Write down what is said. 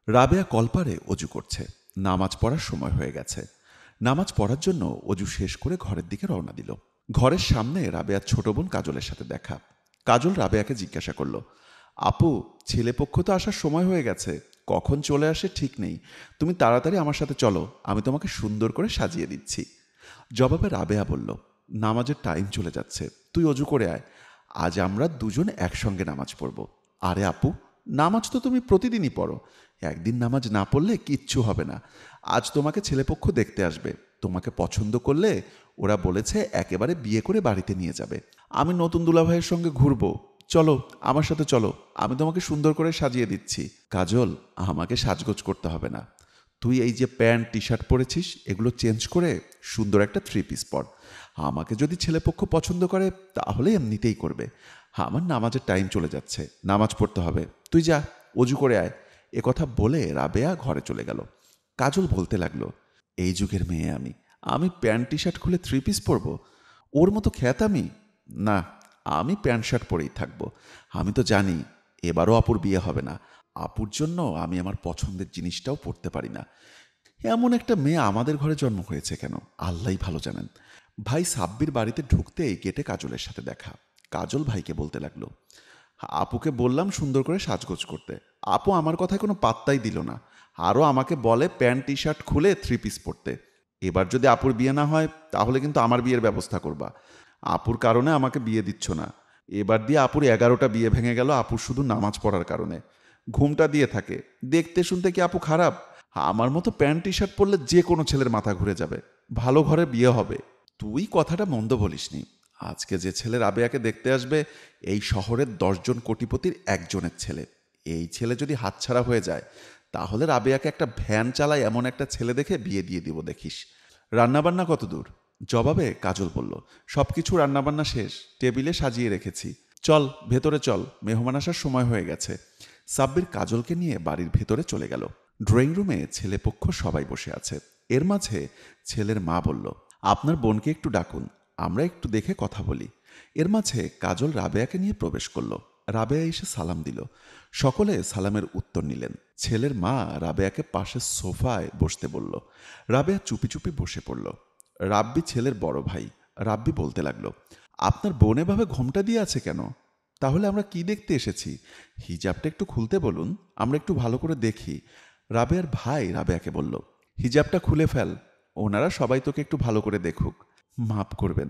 রাবেয়া কলপারে অজু করছে। নামাজ পড়ার সময় হয়ে গেছে। নামাজ পড়ার জন্য অজু শেষ করে ঘরের দিকে রওনা দিল। ঘরের সামনে রাবেয়ার ছোট বোন কাজলের সাথে দেখা। কাজল রাবেয়াকে জিজ্ঞাসা করল, আপু, ছেলেপক্ষ তো আসার সময় হয়ে গেছে, কখন চলে আসে ঠিক নেই, তুমি তাড়াতাড়ি আমার সাথে চলো, আমি তোমাকে সুন্দর করে সাজিয়ে দিচ্ছি। জবাবে রাবেয়া বলল, নামাজের টাইম চলে যাচ্ছে, তুই অজু করে আয়, আজ আমরা দুজন একসঙ্গে নামাজ পড়ব। আরে আপু, নামাজ তো তুমি প্রতিদিনই পড়ো, একদিন নামাজ না পড়লে কিচ্ছু হবে না। আজ তোমাকে ছেলেপক্ষ দেখতে আসবে, তোমাকে পছন্দ করলে ওরা বলেছে একেবারে বিয়ে করে বাড়িতে নিয়ে যাবে। আমি নতুন দুলাভাইয়ের সঙ্গে ঘুরবো, চলো আমার সাথে চলো, আমি তোমাকে সুন্দর করে সাজিয়ে দিচ্ছি। কাজল, আমাকে সাজগোজ করতে হবে না, তুই এই যে প্যান্ট টি শার্ট পরেছিস এগুলো চেঞ্জ করে সুন্দর একটা থ্রি পিস পর। আমাকে যদি ছেলেপক্ষ পছন্দ করে তাহলে এমনিতেই করবে। আমার নামাজের টাইম চলে যাচ্ছে, নামাজ পড়তে হবে, তুই যা, অজু করে আয়। কথা বলে রাবেয়া ঘরে চলে গেল। কাজল বলতে লাগলো, এই যুগের মেয়ে আমি, আমি প্যান্ট টি শার্ট খুলে থ্রি পিস পরবো? ওর মতো খ্যাত আমি? না, আমি প্যান্ট শার্ট পরেই থাকবো। আমি তো জানি এবারও আপুর বিয়ে হবে না, আপুর জন্য আমি আমার পছন্দের জিনিসটাও পরতে পারি না। এমন একটা মেয়ে আমাদের ঘরে জন্ম হয়েছে কেন, আল্লাহই ভালো জানেন। ভাই সাব্বির বাড়িতে ঢুকতেই গেটে কাজলের সাথে দেখা। কাজল ভাইকে বলতে লাগলো, আপুকে বললাম সুন্দর করে সাজগোজ করতে, আপু আমার কথায় কোনো পাত্তাই দিল না, আরও আমাকে বলে প্যান্ট টি শার্ট খুলে থ্রি পিস পরতে। এবার যদি আপুর বিয়ে না হয় তাহলে কিন্তু আমার বিয়ের ব্যবস্থা করবা। আপুর কারণে আমাকে বিয়ে দিচ্ছ না। এবার দিয়ে আপুর 11টা বিয়ে ভেঙে গেল আপুর শুধু নামাজ পড়ার কারণে। ঘুমটা দিয়ে থাকে, দেখতে শুনতে কি আপু খারাপ? আমার মতো প্যান্ট টি শার্ট পরলে যে কোনো ছেলের মাথা ঘুরে যাবে, ভালো ঘরে বিয়ে হবে। তুই কথাটা মন্দ বলিসনি, আজকে যে ছেলে রাবেয়াকে দেখতে আসবে এই শহরের 10জন কোটিপতির একজনের ছেলে। এই ছেলে যদি হাতছাড়া হয়ে যায় তাহলে রাবেয়াকে একটা ভ্যান চালায় এমন একটা ছেলে দেখে বিয়ে দিয়ে দিব দেখিস। রান্নাবান্না কত দূর? জবাবে কাজল বলল, সব কিছু রান্নাবান্না শেষ, টেবিলে সাজিয়ে রেখেছি, চল ভেতরে চল, মেহমান আসার সময় হয়ে গেছে। সাব্বির কাজলকে নিয়ে বাড়ির ভেতরে চলে গেল। ড্রয়িং রুমে ছেলেপক্ষ সবাই বসে আছে। এর মাঝে ছেলের মা বলল, আপনার বোনকে একটু ডাকুন, আমরা একটু দেখে কথা বলি। এর মাঝে কাজল রাবেয়াকে নিয়ে প্রবেশ করল। রাবেয়া এসে সালাম দিল। সকলে সালামের উত্তর নিলেন। ছেলের মা রাবেয়াকে পাশের সোফায় বসতে বলল। রাবেয়া চুপি চুপি বসে পড়ল। রাব্বি ছেলের বড় ভাই। রাব্বি বলতে লাগলো, আপনার বোন এভাবে ঘোমটা দিয়ে আছে কেন? তাহলে আমরা কি দেখতে এসেছি? হিজাবটা একটু খুলতে বলুন, আমরা একটু ভালো করে দেখি। রাবেয়ার ভাই রাবেয়াকে বলল, হিজাবটা খুলে ফেল, ওনারা সবাই তোকে একটু ভালো করে দেখুক। মাপ করবেন,